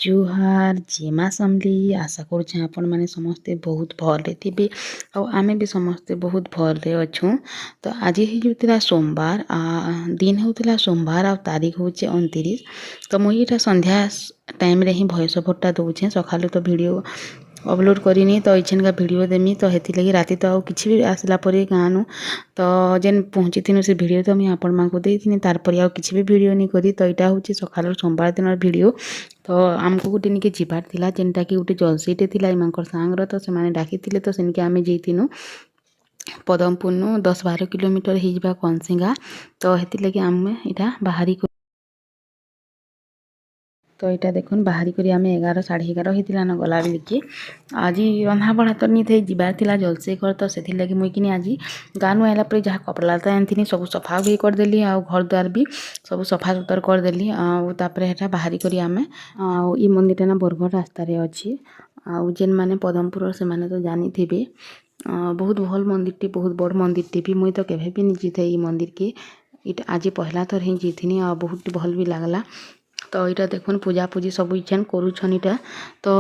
जुहार जेमा समली आशा करुछे आपण माने समस्ते बहुत भले थिबे और आमे भी समस्ते बहुत भले अछु। तो आज ही होतिला सोमवार दिन होतिला सोमवार और तारीख होचे 29। तो मुई एटा संध्या टाइम रे ही भॉइस ओवरटा दउछे सखालु तो वीडियो अपलोड करिनी तो इछनका वीडियो देमी तो हेति लगी राति तो किछि भी आसला परे गानु तो जेन पहुँची थिनु से वीडियो तो मैं आपण मानकु देथिनी तार पर आ किछि भी वीडियो नहीं करी तो इटा होची सखालु सोमवार दिन वीडियो। तो आमको गोटे निके जिबार थिला जेनटा कि गोटे जलसीटे थिला इमानकर सांगर तो से माने डाकिथिले तो सेनके आमे जैतिनु पदमपुरनु 10-12 किलोमीटर ही जिबा कनसिंगा। तो हेति लगी आमे इटा बाहरी तो यहाँ देखुन बाहरी करी आमे 11-11:30 होता न गला बेलिकी आज रंधा बढ़ा तो नहीं थे जीवार थिला जलसे कर तो से लगी मुई कि आज गानु आइला पर जहाँ कपड़ा लता आनी सब सफा भी करदेली आ घर द्वार भी सब सफा सुतर करदेली आपर बाहरी करी आमे ई मंदिर ना बरगढ़ रास्तार अच्छी जेन मैंने पदमपुर से माने तो जानी थे बहुत भल मंदिर बहुत बड़ मंदिर भी मुई तो केवे भी नहीं जीते ई मंदिर के इटा आज पहला थर ही जीथिनी आ बहुत भल भी लगला। तो यहाँ देखुन पूजा पूजी सब इछन करुछन इटा तो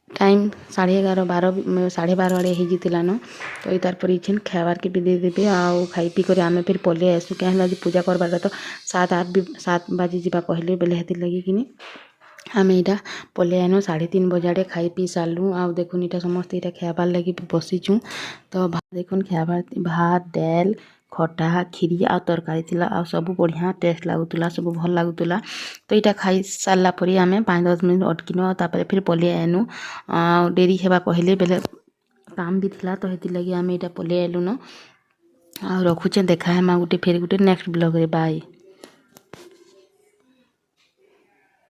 टाइम 11:30-12 आड़े ही जीतिलान तो ये तार पर इछन खाबार के भी दे देबे आ खाई पी कर आमे फिर पले आसु क्या पूजा करबार तो 7 बाजी जीवा कहले बेले हेती लगी कि आमे इटा पले आनु 3:30 बजाड़े खाई पी सारू आ देखुन इटा समस्त इटा खाबार लगी बसीचु। तो देखुन खाबार भात डाल खटा खीरी आ तरकारी थिला आ सब बढ़िया टेस्ट लागुतला सब भल लागुतला। तो यहाँ खाई सारा पर आम 5-10 मिनट अटकिनु तापर फिर पले आनु डेरी हेबा कहले बेले काम भी थिला तो हेती लगी आम यहाँ पले आलु न आ रखुचे देखा हेमा गोटे फिर गोटे नेक्स्ट ब्लॉग रे बाय।